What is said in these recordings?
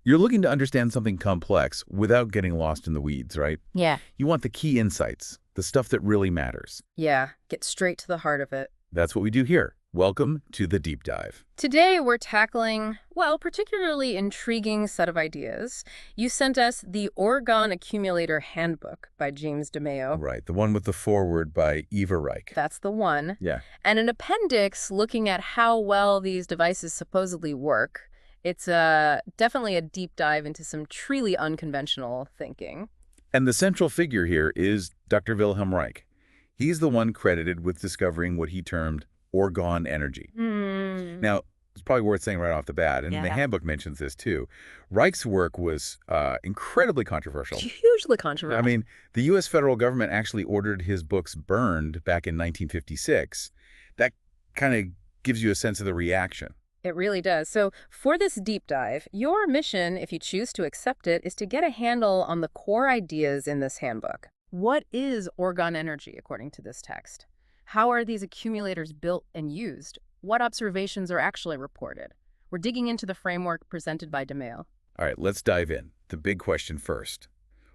You're looking to understand something complex without getting lost in the weeds, right? Yeah. You want the key insights, the stuff that really matters. Yeah, get straight to the heart of it. That's what we do here. Welcome to the deep dive. Today we're tackling, well, particularly intriguing set of ideas. You sent us the Orgone Accumulator Handbook by James DeMeo. Right, the one with the foreword by Eva Reich. That's the one. Yeah. And an appendix looking at how well these devices supposedly work. It's definitely a deep dive into some truly unconventional thinking. And the central figure here is Dr. Wilhelm Reich. He's the one credited with discovering what he termed Orgone energy. Now, it's probably worth saying right off the bat, and the handbook mentions this too. Reich's work was incredibly controversial. Hugely controversial. I mean, the U.S. federal government actually ordered his books burned back in 1956. That kind of gives you a sense of the reaction. It really does. So for this deep dive, your mission, if you choose to accept it, is to get a handle on the core ideas in this handbook. What is Orgone energy, according to this text? How are these accumulators built and used? What observations are actually reported? We're digging into the framework presented by DeMeo. All right, let's dive in. The big question first.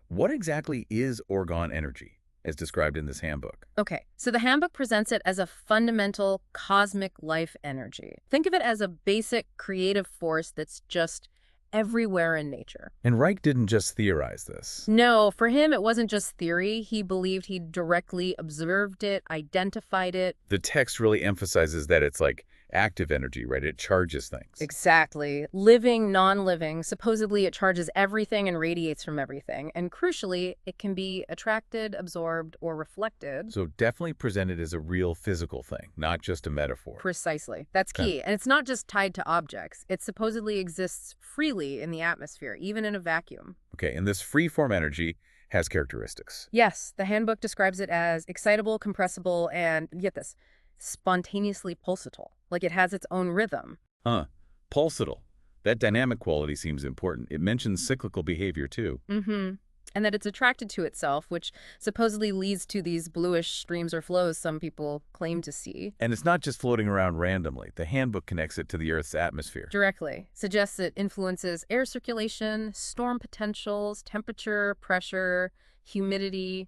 What exactly is Orgone energy, as described in this handbook? Okay, so the handbook presents it as a fundamental cosmic life energy. Think of it as a basic creative force that's just everywhere in nature. And Reich didn't just theorize this. No, for him, it wasn't just theory. He believed he directly observed it, identified it. The text really emphasizes that it's like active energy, right? It charges things. Exactly. Living, non-living. Supposedly, it charges everything and radiates from everything. And crucially, it can be attracted, absorbed, or reflected. So definitely presented as a real physical thing, not just a metaphor. Precisely. That's key. And it's not just tied to objects. It supposedly exists freely in the atmosphere, even in a vacuum. Okay, and this free-form energy has characteristics. Yes, the handbook describes it as excitable, compressible, and, get this, spontaneously pulsatile. Like it has its own rhythm. Pulsatile. That dynamic quality seems important. It mentions cyclical behavior, too. And that it's attracted to itself, which supposedly leads to these bluish streams or flows some people claim to see. And it's not just floating around randomly. The handbook connects it to the Earth's atmosphere. Directly. Suggests it influences air circulation, storm potentials, temperature, pressure, humidity,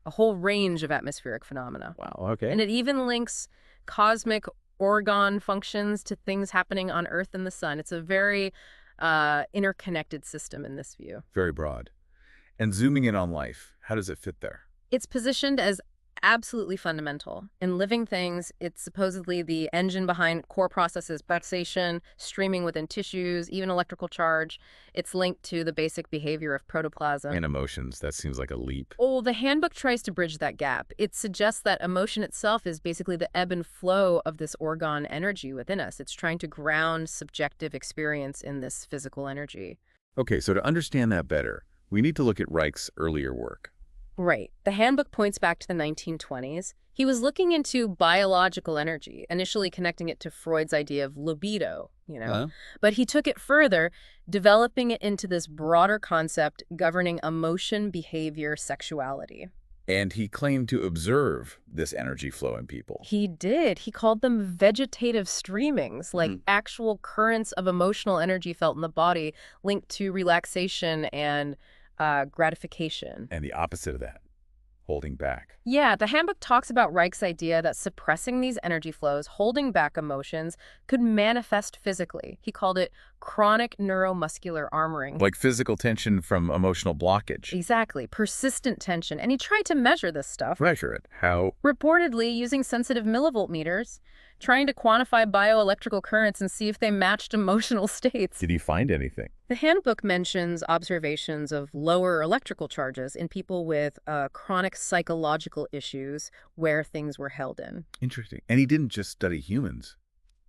a whole range of atmospheric phenomena. Wow, okay. And it even links cosmic orgone functions to things happening on Earth and the sun. It's a very interconnected system in this view. Very broad. And zooming in on life, how does it fit there? It's positioned as absolutely fundamental. In living things, it's supposedly the engine behind core processes, pulsation, streaming within tissues, even electrical charge. It's linked to the basic behavior of protoplasm. And emotions, that seems like a leap. Oh, the handbook tries to bridge that gap. It suggests that emotion itself is basically the ebb and flow of this orgone energy within us. It's trying to ground subjective experience in this physical energy. Okay, so to understand that better, we need to look at Reich's earlier work. Right. The handbook points back to the 1920s. He was looking into biological energy, initially connecting it to Freud's idea of libido, But he took it further, developing it into this broader concept governing emotion, behavior, sexuality. And he claimed to observe this energy flow in people. He did. He called them vegetative streamings, like actual currents of emotional energy felt in the body linked to relaxation and gratification. And the opposite of that, holding back. Yeah, the handbook talks about Reich's idea that suppressing these energy flows, holding back emotions, could manifest physically. He called it chronic neuromuscular armoring. Like physical tension from emotional blockage. Exactly, persistent tension. And he tried to measure this stuff. Measure it. How? Reportedly using sensitive millivolt meters, trying to quantify bioelectrical currents and see if they matched emotional states. Did he find anything? The handbook mentions observations of lower electrical charges in people with chronic psychological issues where things were held in. Interesting. And he didn't just study humans.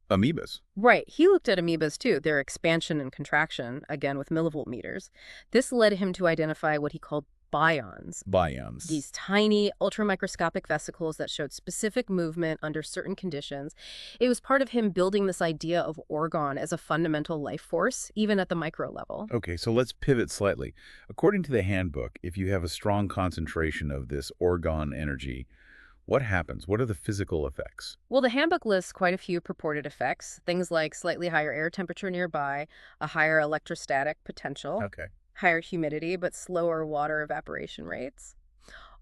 Amoebas. Right. He looked at amoebas, too, their expansion and contraction, again with millivolt meters. This led him to identify what he called bions. Bions. These tiny, ultramicroscopic vesicles that showed specific movement under certain conditions. It was part of him building this idea of orgone as a fundamental life force, even at the micro level. Okay, so let's pivot slightly. According to the handbook, if you have a strong concentration of this orgone energy, What happens? What are the physical effects? Well, the handbook lists quite a few purported effects, things like slightly higher air temperature nearby, a higher electrostatic potential, Okay. higher humidity, but slower water evaporation rates.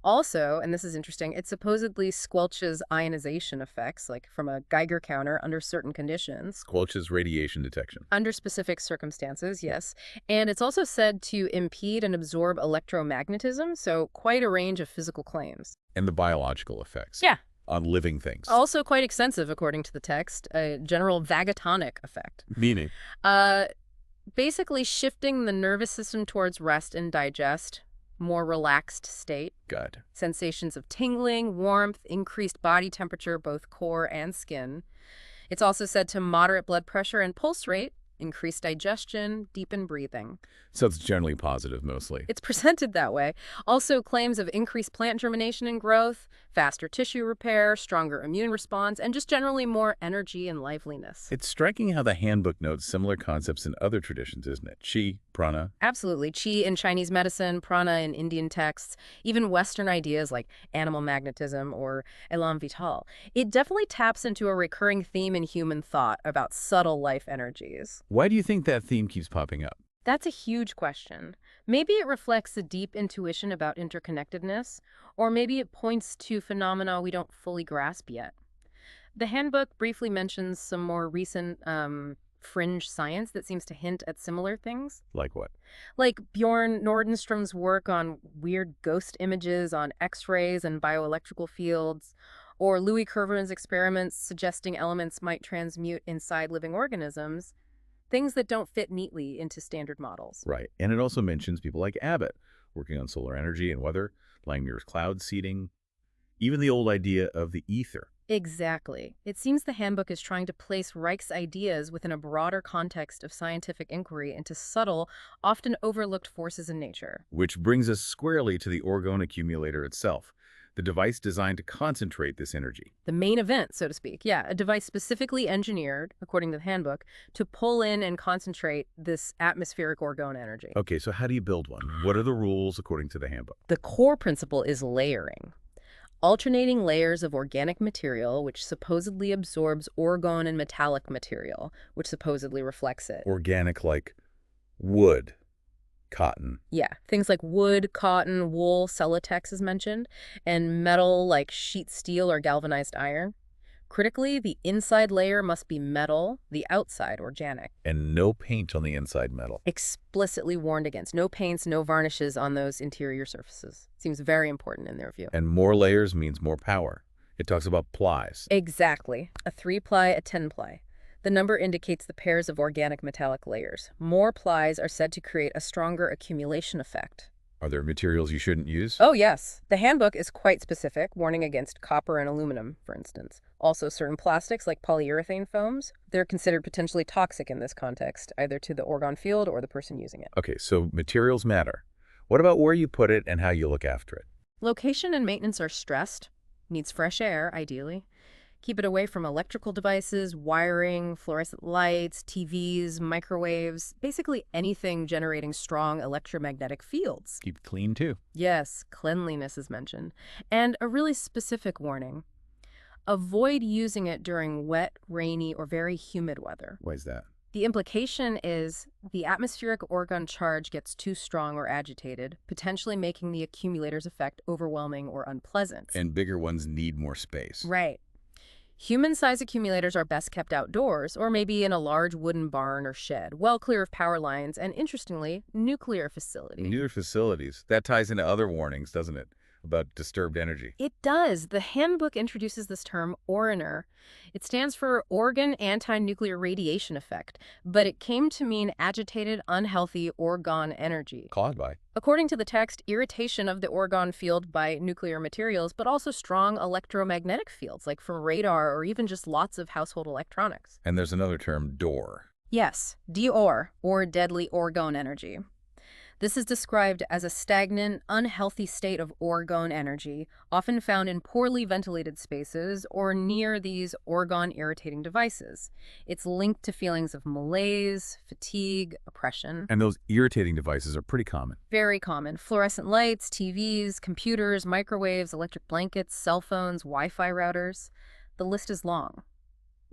Also, and this is interesting, it supposedly squelches ionization effects, like from a Geiger counter under certain conditions. Squelches radiation detection. Under specific circumstances, yes. And it's also said to impede and absorb electromagnetism, so quite a range of physical claims. And the biological effects. Yeah. On living things. Also quite extensive, according to the text, a general vagatonic effect. Meaning? Uh, Basically shifting the nervous system towards rest and digest, more relaxed state. Good. Sensations of tingling, warmth, increased body temperature, both core and skin. It's also said to moderate blood pressure and pulse rate, increased digestion, deepen breathing. So it's generally positive, mostly. It's presented that way. Also claims of increased plant germination and growth, faster tissue repair, stronger immune response, and just generally more energy and liveliness. It's striking how the handbook notes similar concepts in other traditions, isn't it? Qi, prana. Absolutely. Qi in Chinese medicine, prana in Indian texts, even Western ideas like animal magnetism or élan vital. It definitely taps into a recurring theme in human thought about subtle life energies. Why do you think that theme keeps popping up? That's a huge question. Maybe it reflects a deep intuition about interconnectedness, or maybe it points to phenomena we don't fully grasp yet. The handbook briefly mentions some more recent fringe science that seems to hint at similar things. Like what? Like Bjorn Nordenstrom's work on weird ghost images on X-rays and bioelectrical fields, or Louis Kerven's experiments suggesting elements might transmute inside living organisms. Things that don't fit neatly into standard models. Right. And it also mentions people like Abbott, working on solar energy and weather, Langmuir's cloud seeding, even the old idea of the ether. Exactly. It seems the handbook is trying to place Reich's ideas within a broader context of scientific inquiry into subtle, often overlooked forces in nature. Which brings us squarely to the Orgone Accumulator itself, the device designed to concentrate this energy. The main event, so to speak. Yeah, a device specifically engineered, according to the handbook, to pull in and concentrate this atmospheric orgone energy. Okay, so how do you build one? What are the rules according to the handbook? The core principle is layering. Alternating layers of organic material, which supposedly absorbs orgone, and metallic material, which supposedly reflects it. Organic like wood, cotton. Yeah, things like wood, cotton, wool, Celotex is mentioned, and metal like sheet steel or galvanized iron. Critically, the inside layer must be metal, the outside organic. And no paint on the inside metal. Explicitly warned against. No paints, no varnishes on those interior surfaces. Seems very important in their view. And more layers means more power. It talks about plies. Exactly. A 3-ply, a 10-ply. The number indicates the pairs of organic metallic layers. More plies are said to create a stronger accumulation effect. Are there materials you shouldn't use? Oh, yes. The handbook is quite specific, warning against copper and aluminum, for instance. Also, certain plastics, like polyurethane foams, they're considered potentially toxic in this context, either to the orgone field or the person using it. Okay, so materials matter. What about where you put it and how you look after it? Location and maintenance are stressed. Needs fresh air, ideally. Keep it away from electrical devices, wiring, fluorescent lights, TVs, microwaves, basically anything generating strong electromagnetic fields. Keep it clean, too. Yes, cleanliness is mentioned. And a really specific warning. Avoid using it during wet, rainy, or very humid weather. Why is that? The implication is the atmospheric orgone charge gets too strong or agitated, potentially making the accumulator's effect overwhelming or unpleasant. And bigger ones need more space. Right. Human-sized accumulators are best kept outdoors, or maybe in a large wooden barn or shed, well clear of power lines, and interestingly, nuclear facility. Nuclear facilities. That ties into other warnings, doesn't it? About disturbed energy. It does. The handbook introduces this term, ORANER. It stands for Orgone Anti-Nuclear Radiation Effect, but it came to mean agitated, unhealthy orgone energy. Caused by? According to the text, irritation of the orgone field by nuclear materials, but also strong electromagnetic fields, like from radar or even just lots of household electronics. And there's another term, DOR. Yes, DOR, or deadly orgone energy. This is described as a stagnant, unhealthy state of orgone energy, often found in poorly ventilated spaces or near these orgone-irritating devices. It's linked to feelings of malaise, fatigue, oppression. And those irritating devices are pretty common. Very common. Fluorescent lights, TVs, computers, microwaves, electric blankets, cell phones, Wi-Fi routers. The list is long.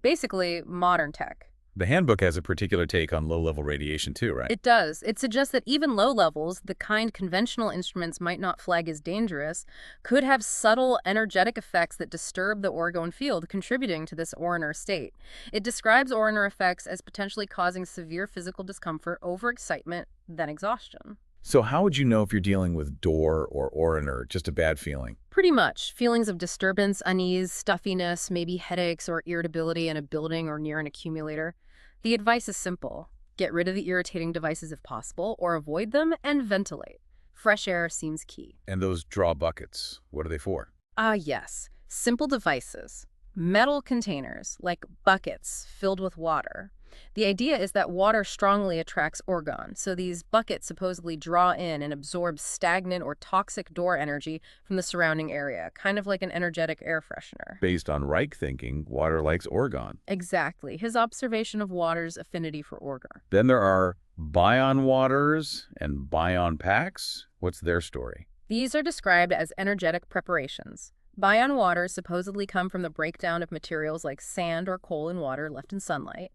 Basically, modern tech. The handbook has a particular take on low-level radiation too, right? It does. It suggests that even low levels, the kind conventional instruments might not flag as dangerous, could have subtle energetic effects that disturb the orgone field, contributing to this Orner state. It describes Orner effects as potentially causing severe physical discomfort, overexcitement, then exhaustion. So how would you know if you're dealing with DOR or Orner, just a bad feeling? Pretty much. Feelings of disturbance, unease, stuffiness, maybe headaches or irritability in a building or near an accumulator. The advice is simple. Get rid of the irritating devices if possible, or avoid them, and ventilate. Fresh air seems key. And those draw buckets, what are they for? Yes. Simple devices. Metal containers, like buckets filled with water. The idea is that water strongly attracts orgone, so these buckets supposedly draw in and absorb stagnant or toxic DOR energy from the surrounding area, kind of like an energetic air freshener. Based on Reich thinking, water likes orgone. Exactly. His observation of water's affinity for orgone. Then there are bion waters and bion packs. What's their story? These are described as energetic preparations. Bion waters supposedly come from the breakdown of materials like sand or coal in water left in sunlight.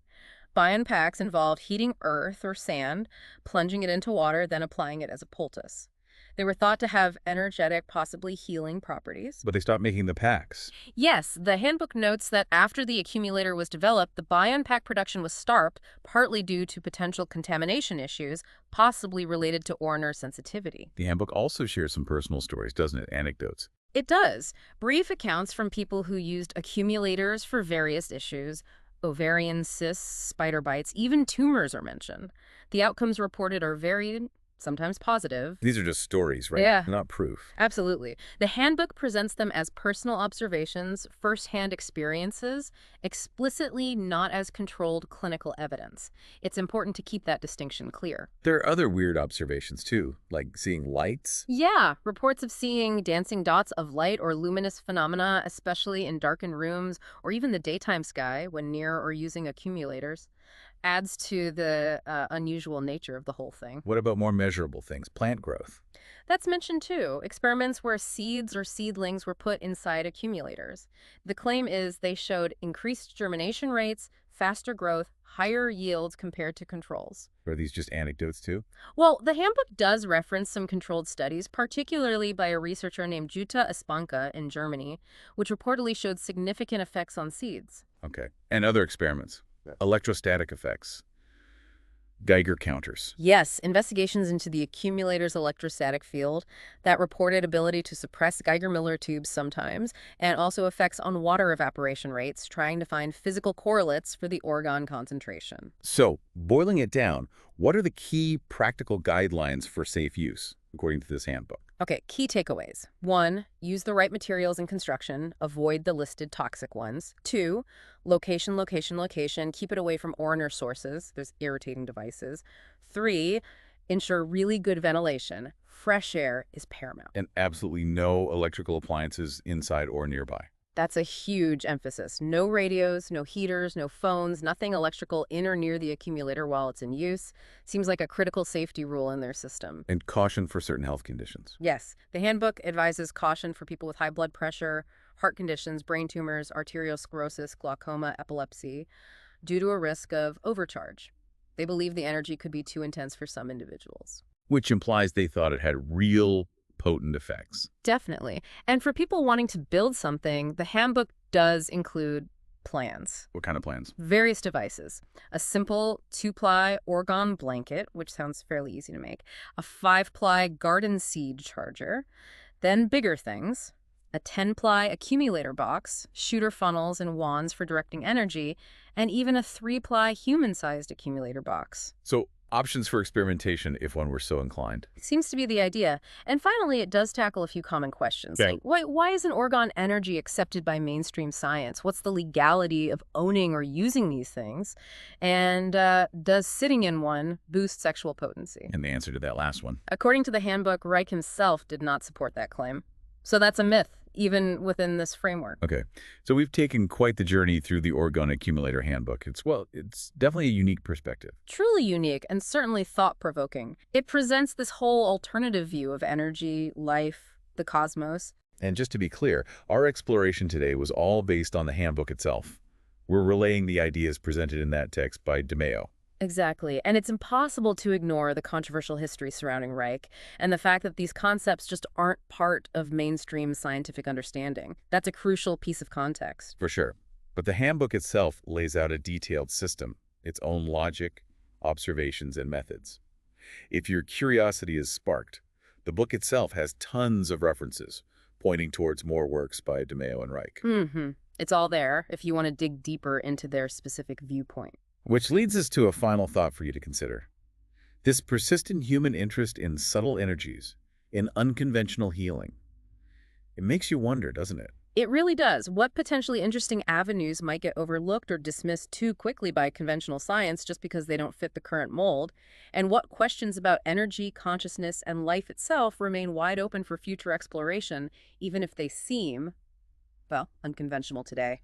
Bion packs involved heating earth or sand, plunging it into water, then applying it as a poultice. They were thought to have energetic, possibly healing properties. But they stopped making the packs. Yes, the handbook notes that after the accumulator was developed, the Bion pack production was stopped, partly due to potential contamination issues, possibly related to Orner sensitivity. The handbook also shares some personal stories, doesn't it? Anecdotes. It does. Brief accounts from people who used accumulators for various issues. Ovarian cysts, spider bites, even tumors are mentioned. The outcomes reported are varied, sometimes positive. These are just stories, right? Yeah. Not proof. Absolutely. The handbook presents them as personal observations, first-hand experiences, explicitly not as controlled clinical evidence. It's important to keep that distinction clear. There are other weird observations, too, like seeing lights. Yeah, reports of seeing dancing dots of light or luminous phenomena, especially in darkened rooms or even the daytime sky when near or using accumulators, adds to the unusual nature of the whole thing. What about more measurable things? Plant growth. That's mentioned too. Experiments where seeds or seedlings were put inside accumulators. The claim is they showed increased germination rates, faster growth, higher yields compared to controls. Are these just anecdotes, too? Well, the handbook does reference some controlled studies, particularly by a researcher named Jutta Espanka in Germany, which reportedly showed significant effects on seeds. Okay. And other experiments. Electrostatic effects. Geiger counters. Yes, investigations into the accumulator's electrostatic field that reported ability to suppress Geiger-Miller tubes sometimes, and also effects on water evaporation rates, trying to find physical correlates for the orgone concentration. So, boiling it down, what are the key practical guidelines for safe use, according to this handbook? Okay, key takeaways. 1, use the right materials in construction. Avoid the listed toxic ones. 2, location, location, location. Keep it away from Orner sources. There's irritating devices. 3, ensure really good ventilation. Fresh air is paramount. And absolutely no electrical appliances inside or nearby. That's a huge emphasis. No radios, no heaters, no phones, nothing electrical in or near the accumulator while it's in use. Seems like a critical safety rule in their system. And caution for certain health conditions. Yes, the handbook advises caution for people with high blood pressure, heart conditions, brain tumors, arteriosclerosis, glaucoma, epilepsy, due to a risk of overcharge. They believe the energy could be too intense for some individuals. Which implies they thought it had real potent effects. Definitely. And for people wanting to build something, the handbook does include plans. What kind of plans? Various devices. A simple 2-ply orgone blanket, which sounds fairly easy to make. A 5-ply garden seed charger. Then bigger things. A 10-ply accumulator box, shooter funnels and wands for directing energy, and even a 3-ply human-sized accumulator box. So Options for experimentation if one were so inclined. Seems to be the idea. And finally, it does tackle a few common questions. Okay. Like, why isn't Orgone energy accepted by mainstream science? What's the legality of owning or using these things? And does sitting in one boost sexual potency? And the answer to that last one. According to the handbook, Reich himself did not support that claim. So that's a myth, even within this framework. Okay, so we've taken quite the journey through the Orgone Accumulator Handbook. It's definitely a unique perspective. Truly unique and certainly thought-provoking. It presents this whole alternative view of energy, life, the cosmos. And just to be clear, our exploration today was all based on the handbook itself. We're relaying the ideas presented in that text by DeMeo. Exactly. And it's impossible to ignore the controversial history surrounding Reich and the fact that these concepts just aren't part of mainstream scientific understanding. That's a crucial piece of context. For sure. But the handbook itself lays out a detailed system, its own logic, observations, and methods. If your curiosity is sparked, the book itself has tons of references, pointing towards more works by DeMeo and Reich. It's all there if you want to dig deeper into their specific viewpoint. Which leads us to a final thought for you to consider. This persistent human interest in subtle energies, in unconventional healing. It makes you wonder, doesn't it? It really does. What potentially interesting avenues might get overlooked or dismissed too quickly by conventional science just because they don't fit the current mold? And what questions about energy, consciousness, and life itself remain wide open for future exploration, even if they seem, well, unconventional today?